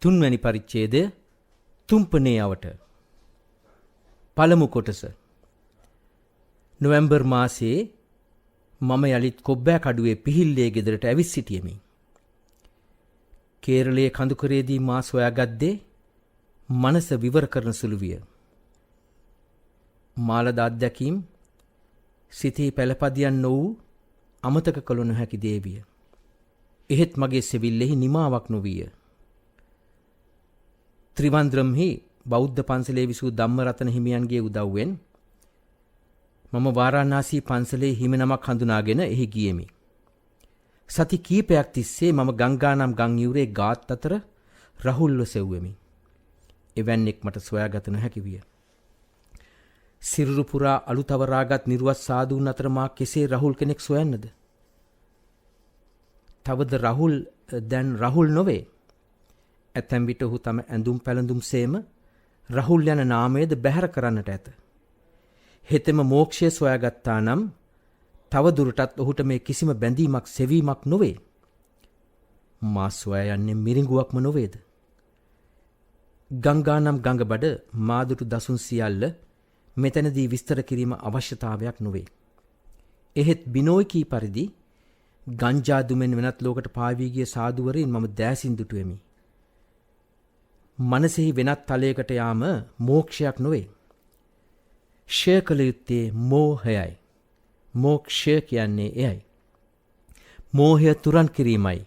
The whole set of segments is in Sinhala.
තුන්වැනි පරිච්ඡේදය තුම්පනේ අවට. පළමු කොටස. නොවැම්බර් මාසයේ මම යලිත් කොබ්බෑකඩුවේ පිහිල්ලේ ගෙදරට ඇවිත් සිටියෙමි. කේරළයේ කඳුකරේදී මා සොයාගත්තේ මනස විවර කරන සුළු විය. මාලද අත්දැකීම් සිතේ පළපදියන් නොවූ අමතක කළ නොහැකි දේවිය. එහෙත් මගේ සෙවිල්ලෙහි නිමාවක් නොවිය. ත්‍රිවන්ද්‍රම්හි බෞද්ධ පන්සලේ විසූ ධම්මරතන හිමියන්ගේ උදව්වෙන් මම වාරාණසී පන්සලේ හිමිනමක් හඳුනාගෙන එහි ගියෙමි. සති කීපයක් තිස්සේ මම ගංගානම් ගම් යුරේ ගාත් අතර රහුල්ව සෙව්වෙමි. එවැන්නෙක් මට සොයාගත නොහැකි විය. සිරුරු පුරා අලුතවරාගත් නිර්වත් සාධූන් අතර මා කෙසේ රහුල් කෙනෙක් සොයන්නද? තවද රහුල් දැන් රහුල් නොවේ. ඇතැම් විට ඔහු තම ඇඳුම් පැළඳුම් සේම රහුල් යන නාමයද බැහැර කරන්නට ඇත. හෙතෙම මෝක්ෂය සොයාගත්තා නම් තව දුරටත් ඔහුට මේ කිසිම බැඳීමක් සෙවීමක් නොවේ. මා සොයා යන්නේ මිරිඟුවක්ම නොවේද? ගංගානම් ගඟබඩ මාදුටු දසුන් සියල්ල මෙතැනදී විස්තර කිරීම අවශ්‍යතාවයක් නොවේ. එහෙත් බිනෝයි කී පරිදි ගංජා දුමෙන් වෙනත් ලෝකට පාවී ගිය සාදුවරින් මම දෑසින් දුටුවෙමි. මනසෙහි වෙනත් තලයකට යාම මෝක්ෂයක් නොවේ. ක්ෂය කළ යුත්තේ මෝහයයි. මෝක්ෂය කියන්නේ එයයි. මෝහය තුරන් කිරීමයි.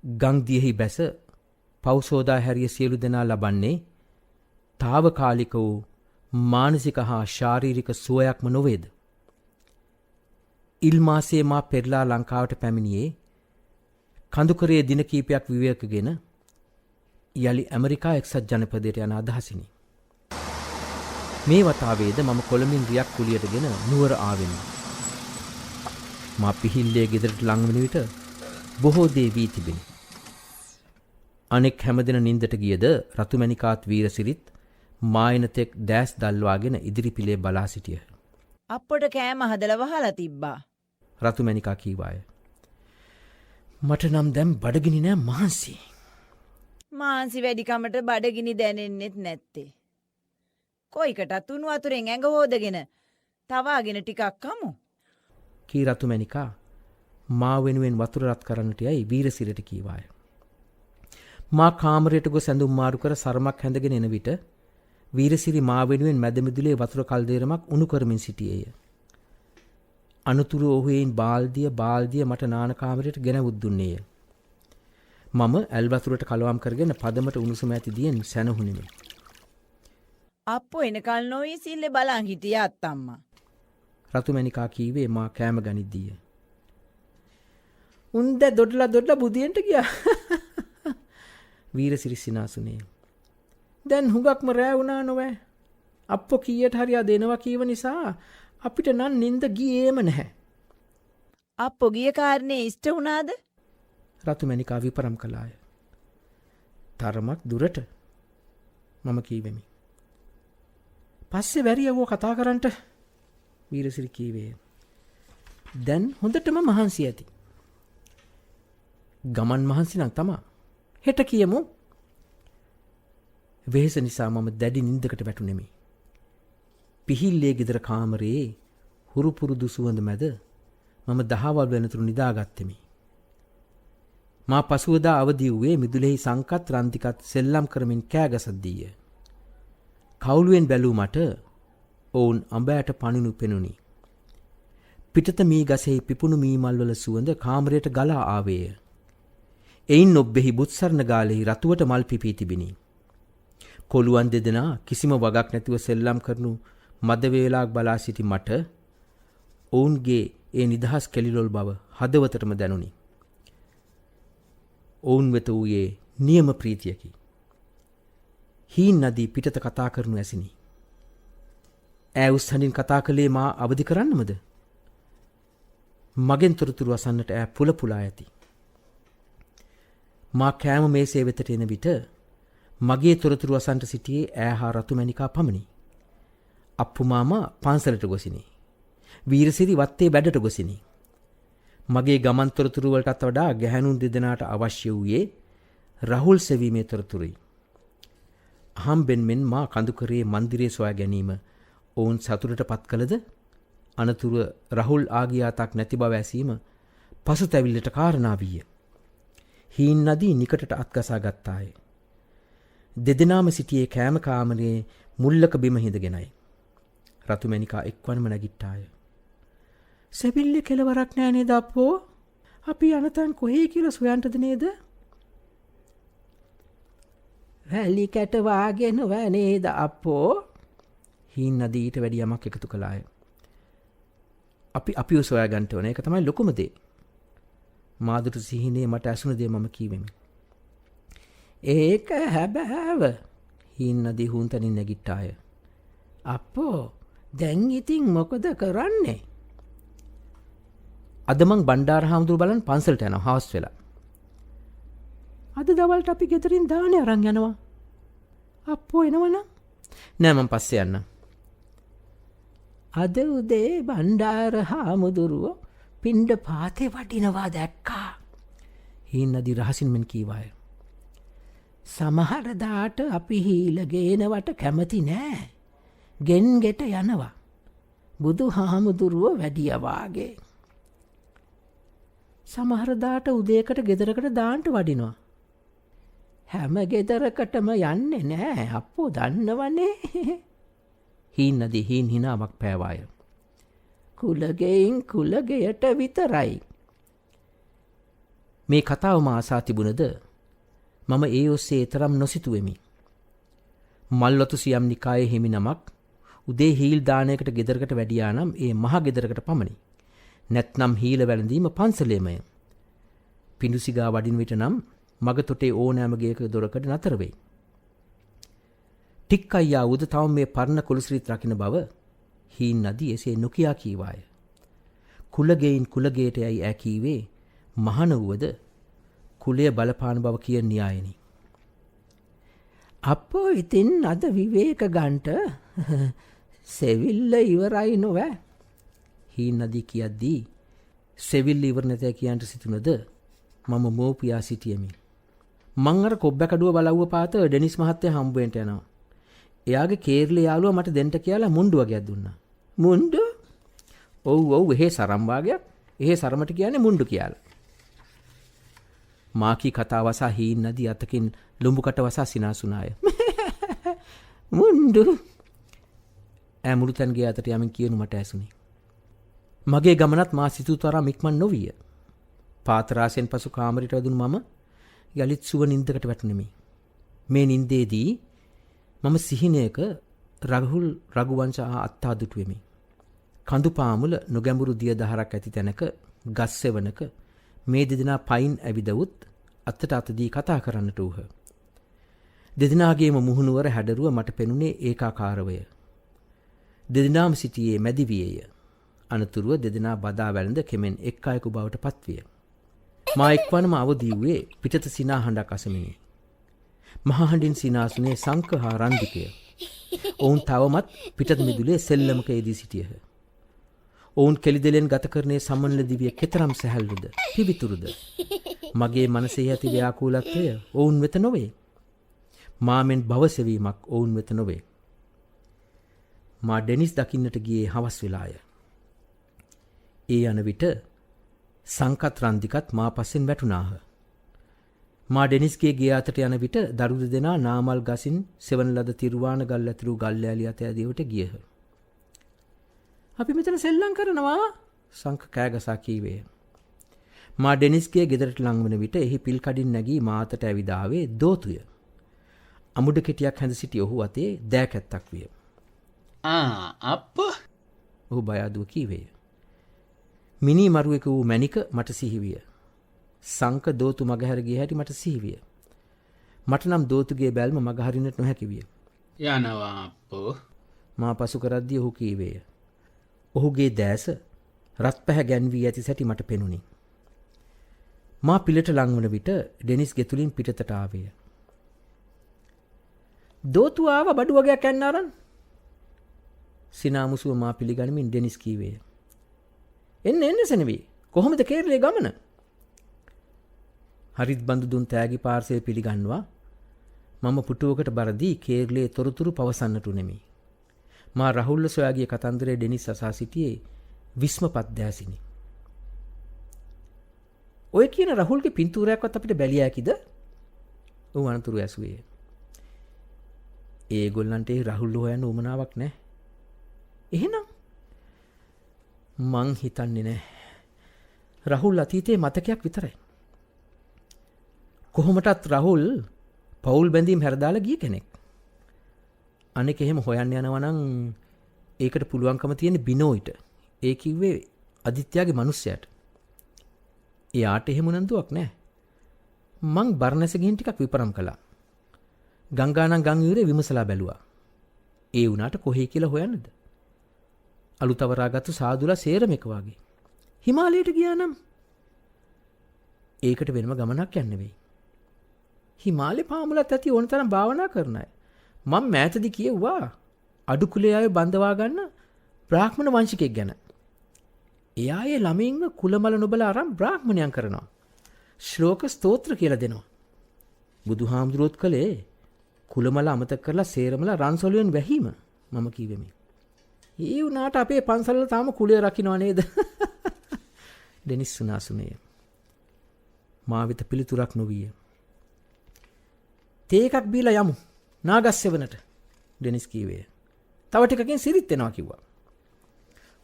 ගංදියෙහි බැස පෞසෝදා හැරිය සියලු දෙනා ලබන්නේ තාවකාලික වූ මානසික හා ශාරීරික සුවයක්ම නොවේද? ඉල්මාසේ මා පෙරලා ලංකාවට පැමිණියේ කඳුකරයේ දින කීපයක් විවේකගෙන යලි ඇමරිකා එක්සත් ජනපදයට යන අදහසිනි. මේ වතාවේද මම කොළඹින් රියක් කුලියටගෙන නුවර ආවෙමි. මා පිහිල්ලේ ගෙදරට ලං වන විට බොහෝ දේ වී තිබෙන. අනෙක් හැමදෙන නින්දට ගියද රතුමැණිකාත් වීරසිරිත් මායනතෙක් දැස් දල්වාගෙන ඉදිරි පිලේ බලා සිටිය. අප්පොට කෑම හදලා වහලා තිබ්බා. රතුමැණිකා කීවාය. මට නම් දැන් බඩගිනි නෑ මහන්සි. මාන්සි වැඩිකමට බඩගිනි දැනෙන්නෙත් නැත්තේ. කොයිකටත් උණු වතුරෙන් ඇඟ හොදගෙන තවාගෙන ටිකක් කමු. කී රතුමැණිකා මා වෙනුවෙන් වතුර රත් කරන්නට යයි වීරසිරිට කීවාය. මා කාමරයට ගොස් ඇඳුම් මාරු කර සරමක් හැඳගෙන එන විට වීරසිරි මා වෙනුවෙන් මැදමිදුලේ වතුර කල්දේරමක් උණු කරමින් සිටියේය. අනුතුරු ඔහුෙයින් බාල්දිය මට නාන කාමරයට ගෙනවුත් දුන්නේය. මම ඇල් වතුරට කලවම් කරගෙන පදමට උණුසුම ඇති දියෙන් සැනහුණෙමි. අප්පෝ එනකල් නොවී සිල්ලේ බලන් හිටිය අත්තම්මා. රතුමැණිකා කීවේ මා කෑම ගනිද්දීය. උන් දැ දොඩලා බුදියෙන්ට ගියා. වීරසිරි සිනාසුනේ. දැන් හුඟක්ම රෑ වුණා නොවෑ. අප්පෝ කීයට හරියා දෙනවා කීව නිසා අපිට නම් නින්ද ගියේම නැහැ. අප්පෝ ගිය කාරණේ ඉෂ්ට වුණාද? රතුමැණිකා විපරම් කළාය. තරමක් දුරට මම කීවෙමි. පස්සේ වැරියවෝ කතා කරන්නට වීරසිරි කීවේ. දැන් හොඳටම මහන්සි ඇති. ගමන් මහන්සි නම් තමා. හෙට කියමු. වෙහෙස නිසා මම දැඩි නින්දකට වැටුනෙමි. පිහිල්ලේ ගෙදර කාමරයේ හුරුපුරුදු සුවඳ මැද මම දහවල් වෙනතුරු නිදාගත්තෙමි. මා පසුවදා අවදි වූයේ මිදුලෙහි සංකත් රන්තිකත් සෙල්ලම් කරමින් කෑගසද්දීය. කවුළුවෙන් බැලූ මට ඔවුන් අඹෑට පනිනු පෙනුනි. පිටත මී ගසෙහි පිපුණු මීමල්වල සුවඳ කාමරයට ගලා ආවේය. එයින් ඔබ්බෙහි බුත්සරණ ගාලෙහි රතුවට මල් පිපී තිබිනි. කොළුවන් දෙදෙනා කිසිම වගක් නැතිව සෙල්ලම් කරනු මද වේලාවක් බලා සිටි මට ඔවුන්ගේ ඒ නිදහස් කෙලිලොල් බව හදවතටම දැනුනි. ඔවුන් වෙත වූයේ නියම ප්‍රීතියකි. හීන් නදී පිටත කතා කරනු ඇසිනි. ඈ උස් හඬින් කතා කළේ මා අවදි කරන්නමද? මගෙන් තොරතුරු අසන්නට ඈ පුලපුලා ඇති. මා කෑම මේසේ වෙතට එන විට මගේ තොරතුරු අසන්ට සිටියේ ඈ හා රතුමැණිකා පමණි. අප්පු මාමා පන්සලට ගොසිනි. වීරසිරි වත්තේ වැඩට ගොසිනි. මගේ ගමන් තොරතුරු වලටත් වඩා ගැහැණුන් දෙදෙනාට අවශ්‍ය වූයේ රහුල් සෙවීමේ තොරතුරුයි. අහම්බෙන් මෙන් මා කඳුකරේ මන්දිරේ සොයා ගැනීම ඔවුන් සතුටට පත් කළද අනතුරුව රහුල් ආගියාතක් නැති බව ඇසීම පසුතැවිල්ලට කාරණා විය. හීන් නදී නිකටට අත්ගසා ගත්තාය. දෙදෙනාම සිටියේ කෑම කාමරයේ මුල්ලක බිම හිඳගෙනයි. රතුමැණිකා එක්වන්ම නැගිට්ටාය. සෙබිල්ලේ කෙලවරක් නෑ නේද අප්පෝ? අපි යනතන් කොහේ කියලා සොයන්ටද නේද? වැලි කැට වාගෙන නේද අප්පෝ? හීන් නදී ඊට වැඩි යමක් එකතු කළාය. අපිව සොයා ගන්නට ඕන. ඒක තමයි ලොකුම දේ. මාදුට සිහිනේ මට ඇසුණ දේ මම කීවෙමි. ඒක හැබෑව. හීන් නදී හුන්තනින් නැගිට්ටාය. අප්පෝ දැන් ඉතින් මොකද කරන්නේ? අද මං බණ්ඩාර හාමුදුරු බලන් පන්සලට යනවා හවස් වෙලා. අද දවල්ට අපි ගෙදරින් දානේ අරන් යනවා. අප්පෝ එනවනම්? නෑ මං පස්සේ යන්නම්. අද උදේ බණ්ඩාර හාමුදුරුවෝ පිණ්ඩ පාතේ වඩිනවා දැක්කා. හීන් නදී රහසින් මෙන් කීවාය. සමහර දාට අපි හීල ගේනවට කැමති නෑ. ගෙන් ගෙට යනවා. බුදු හාමුදුරුවෝ වැඩිය වාගේ. සමහර දාට උදේකට ගෙදරකට දාන්ට වඩිනවා. හැම ගෙදරකටම යන්නේ නෑ අප්පෝ දන්නවනේ. හීන් නදී හීන් හිනාවක් පෑවාය. කුලගෙයින් කුලගෙයට විතරයි. මේ කතාව මා අසා තිබුණද මම ඒ ඔස්සේ තරම් නොසිතුවෙමි. මල්වතු සියම් නිකායේ හිමි නමක් උදේ හීල් දානයකට ගෙදරකට වැඩියා නම් ඒ මහ ගෙදරකට පමණි. නැත්නම් හීල වැළඳීම පන්සලේමය. පිඬුසිගා වඩින විට නම් මග තොටේ ඕනෑම ගේක දොරකඩ නතර වෙයි. ටික් අයියා උද තවම මේ පරණ කුලසිරිත් රකින්න බව හීන් නදී එසේ නොකියා කීවාය. කුලගෙයින් කුලගේට යයි ඈ කීවේ මහණ වුවද කුලය බලපාන බව කියන න්‍යායනි. අප්පෝ ඉතින් අද විවේක ගන්ට සෙවිල්ල ඉවරයි නොවැ. හීන් නදී කියද්දී සෙවිල්ල ඉවර නැතෑ කියන්ට සිතුනද මම මෝපියා සිටියමි. මං අර කොබ්බැකඩුව බලව්ව පාත ඩෙනිස් මහත්තයා හම්බුවෙන්ට යනවා. එයාගේ කේරළේ යාළුවා මට දෙන්න කියලා මුණ්ඩු වගේක් දුන්නා. මුණ්ඩු? ඔව් එහෙ සරම් වාගයක්. එහෙ සරමට කියන්නේ මුණ්ඩු කියලා. මාකී කතාව වසා හීන් නදී අතකින් ලුඹුකට වසා සිනාසුනාය. මුණ්ඩු? ඈ මුළුතන්ගේ අතට යමින් කියනු මට ඇසුනි. මගේ ගමනත් මා සිතූ තරම් ඉක්මන් නොවිය. පාතරාසෙන් පසු කාමරයට වැදුණු මම යලිත් සුව නින්දකට වැටුණෙමි. මේ නින්දේදී මම සිහිනයක රඝුල් රඝුවංශ අත්තා දුටුවෙමි. කඳු පාමුල නොගැඹුරු දිය දහරක් ඇති තැනක ගස් සෙවණක මේ දෙදෙනා පයින් ඇවිදවුත් අතට අත දී කතා කරන්නට වූහ. දෙදෙනාගේම මුහුණුවර හැඩරුව මට පෙනුනේ ඒකාකාරවය. දෙදෙනාම සිටියේ මැදිවියේය. අනතුරුව දෙදෙනා බදා වැළඳ කෙමෙන් එක් අයෙකු බවට පත්විය. මා එක්වනම අවදි වූයේ පිටත සිනා හඬක් අසමිනි. මහහඬින් සිනාසුනේ සංක හා රන්දිකය. ඔවුන් තවමත් පිටත මිදුලේ සෙල්ලමක යෙදී සිටියහ. ඔවුන් කෙලිදෙලෙන් ගත කරනේ සමනල දිවිය කෙතරම් සැහැල්ලුද පිවිතුරුද. මගේ මනසේ ඇති ව්‍යාකූලත්වය ඔවුන් වෙත නොවේ. මාමෙන් භවසෙවීමක් ඔවුන් වෙත නොවේ. මා ඩෙනිස් දකින්නට ගියේ හවස් වෙලාය. ඒ යන විට සංකත් රන්දිකත් මා පස්සෙන් වැටුණාහ. මා ඩෙනිස්ගේ ගේ අතට යන විට දරු දෙදෙනා නාමල් ගසින් සෙවන ලද තිරුවාන ගල් ඇතුළු ගල් ඇලි අත ඇදීවට ගියහ. අපි මෙතන සෙල්ලම් කරනවා සංක කෑගසා කීවේය. මා ඩෙනිස්ගේ ගෙදරට ලං වන විට එහි පිල් කඩින් නැගී මා අතට ඇවිද ආවේ දෝතුය. අමුඩ කෙටියක් හැඳ සිටි ඔහු අතේ දෑකැත්තක් විය. අප්පා ඔහු බය අදුව කීවේය. මිනි මරුවෙක වූ මැණික මට සිහිවිය. සංක දෝතු මගහැර ගිය හැටි මට සිහිවිය. මට නම් දෝතුගේ බැල්ම මගහරින්නට නොහැකි විය. යනවා අප්පෝ. මා පසු කරද්දී ඔහු කීවේය. ඔහුගේ දැස රත් පැහැ ගැන්වී ඇති සැටි මට පෙනුනි. මා පිලට ලංවන විට ඩෙනිස් ගෙතුලින් පිටතට ආවේය. දෝතු ආව බඩු වගේක් යන්න අරන්. සිනාමුසුව මා පිළිගනිමින් ඩෙනිස් කීවේය. එන්න සෙනවි. කොහොමද කේරළේ ගමන? හරිත් බඳු දුන් තෑගි පාර්සල් පිළිගන්නවා. මම පුටුවකට බරදී කේරළයේ තොරතුරු පවසන්නට උනේමි. මා රහුල්ල සොයාගිය කතන්දරේ ඩෙනිස් අසා සිටියේ විස්මපත් දැසිනි. ඔය කියන රහුල්ගේ පින්තූරයක්වත් අපිට බැලිය හැකිද? ඌ අනතුරු ඇසුවේ. ඒගොල්ලන්ට ඒ රහුල්ව හොයන්න උවමනාවක් නැහැ. එහෙනම් මං හිතන්නේ නැහැ. රහුල් අතීතයේ මතකයක් විතරයි. කොහොමටත් රහුල් පවුල් බැඳීම් හැරදාලා ගිය කෙනෙක්. අනෙක එහෙම හොයන්න යනවා නම් ඒකට පුළුවන්කම තියෙන බිනෝයිට. ඒ කිව්වේ අදිත්‍යගේ මිනිස්සයාට. එයාට එහෙම උනන්දුවක් නැහැ. මං බර්ණැස ගිහින් ටිකක් විපරම් කළා. ගංගානම් ගම් යුරේ විමසලා බැලුවා. ඒ වුණාට කොහේ කියලා හොයන්නද? අලුතවරාගත්තු සාදුලා සේරම එක වගේ. හිමාලයට ගියා නම් ඒකට වෙනම ගමනක් යන්න වෙයි. හිමාලේ පාමුලත් ඇති ඕන තරම් භාවනා කරන අය. මම මෑතදි කියෙව්වා අඩු කුලේ අය බඳවා ගන්න බ්‍රාහ්මණ වංශිකයෙක් ගැන. එයා ඒ ළමින්ම කුලමල නොබල අරන් බ්‍රාහ්මණයන් කරනවා. ශ්ලෝක ස්තෝත්‍ර කියලා දෙනවා. බුදුහාමුදුරුවෝත් කළේ කුලමල අමතක කරලා සේරමලා රන්සොලුවෙන් වැහීම මම කිව්වෙමි. ඒ වුණාට අපේ පන්සල්වල තාම කුලය රකින්නව නේද? ඩෙනිස් සුනාසුනේ. මා වෙත පිළිතුරක් නොවිය. තේ එකක් බීලා යමු නාගස්සෙවනට ඩෙනිස් කීවේ. තව ටිකකින් සිරිත් එනවා කිව්වා.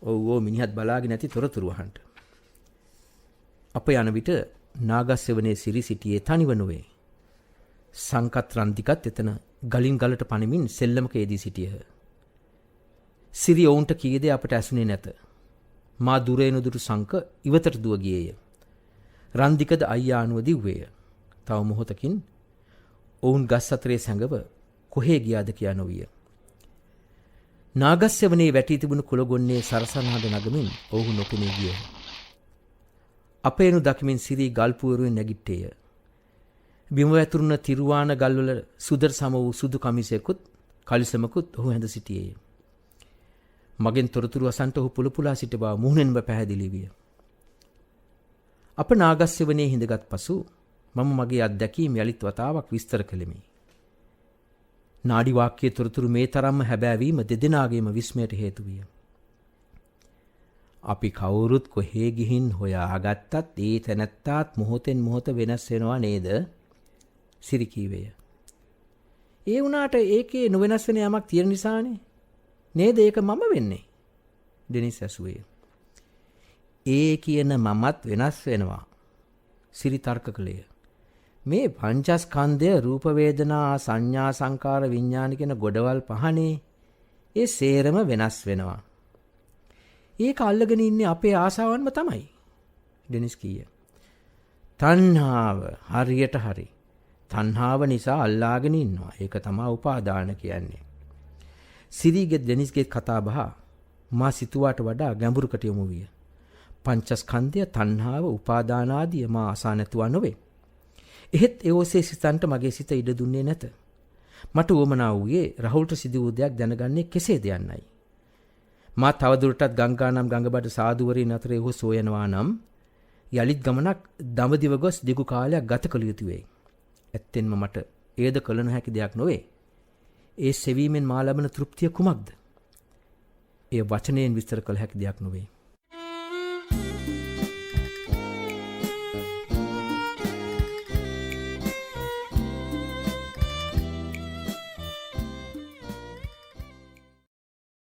ඔව් මිනිහත් බලාගෙන නැති තොරතුරු අහන්න. අප යන විට නාගස්සෙවනේ සිරි සිටියේ තනිව නොවේ. සංකත් රන්දිකත් එතන ගලින් ගලට පනිමින් සෙල්ලමක යෙදී සිටියහ. සිරි ඔවුන්ට කීදේ අපට ඇසුනේ නැත. මා දුරේනුදුරු සංක ඉවතට දුව ගියේය. රන්දිකද අයියා අනුව දිව්වේය. තව මොහොතකින් ඔවුන් ගස් අතරේ සැඟව කොහේ ගියාද කියා නොවිය. නාගස්සෙවනේ වැටී තිබුණු කුලගොන්නේ සරසනහඬ නගමින් ඔවුහු නොපෙනී ගියහ. අපේනු දකිමින් සිරි ගල්පුවරුවෙන් නැගිට්ටේය. බිම වැතුරුණ තිරුවාන ගල්වල සුදර සම වූ සුදු කමිසයකුත් කලිසමකුත් ඔහු හැඳ සිටියේය. මගෙන් තොරතුරු අසන්ට ඔහු පුලපුලා සිට බව මුහුණෙන්ම පැහැදිලි විය. අප නාගස්සෙවනේ හිඳගත් පසු මම මගේ අත්දැකීම් යලිත් වතාවක් විස්තර කළෙමි. නාඩි වාක්‍යයේ තොරතුරු මේ තරම්ම හැබෑවීම දෙදෙනාගේම විස්මයට හේතු විය. අපි කවුරුත් කොහේ ගිහින් හොයාගත්තත් ඒ තැනැත්තාත් මොහොතෙන් මොහොත වෙනස් වෙනවා නේද? සිරි කීවේය. ඒ වුණාට ඒකේ නොවෙනස් වෙන යමක් තියෙන නිසානේ නේද ඒක මම වෙන්නේ? ඩෙනිස් ඇසුවේ. ඒ කියන මමත් වෙනස් වෙනවා. සිරි තර්ක කළේය. මේ පංචස්කන්ධය රූප වේදනා සංඥා සංකාර විඥාන කියන ගොඩවල් පහනේ ඒ සේරම වෙනස් වෙනවා. ඒක අල්ලගෙන ඉන්නේ අපේ ආසාවන්ම තමයි. ඩෙනිස් කීය. තණ්හාව හරියට හරි. තණ්හාව නිසා අල්ලාගෙන ඉන්නවා. ඒක තමයි උපාදාන කියන්නේ. සිරිගේ ඩෙනිස්ගේ කතා බහ මා සිතුවාට වඩා ගැඹුරකට යොමු විය. පංචස්කන්ධය තණ්හාව උපාදාන ආදිය මා අසා නැතුව නොවේ. එහෙත් ඒ ඔසේ සිතන්ට මගේ සිත ඉඩ දුන්නේ නැත. මට උවමනා වූයේ රහුල්ට සිදු වූ දෙයක් දැනගන්නේ කෙසේද යන්නයි. මා තවදුරටත් ගංගානම් ගඟබඩ සාදුවරින් අතරේ ඔහු සොයනවා නම් යලිත් ගමනක් දඹදිව ගොස් දිගු කාලයක් ගත කළ යුතු වෙයි. ඇත්තෙන්ම මට ඒද කළ නොහැකි දෙයක් නොවේ. ඒ සෙවීමෙන් මා ලබන තෘප්තිය කුමක්ද? ඒ වචනයෙන් විස්තර කළ හැකි දෙයක් නොවේ.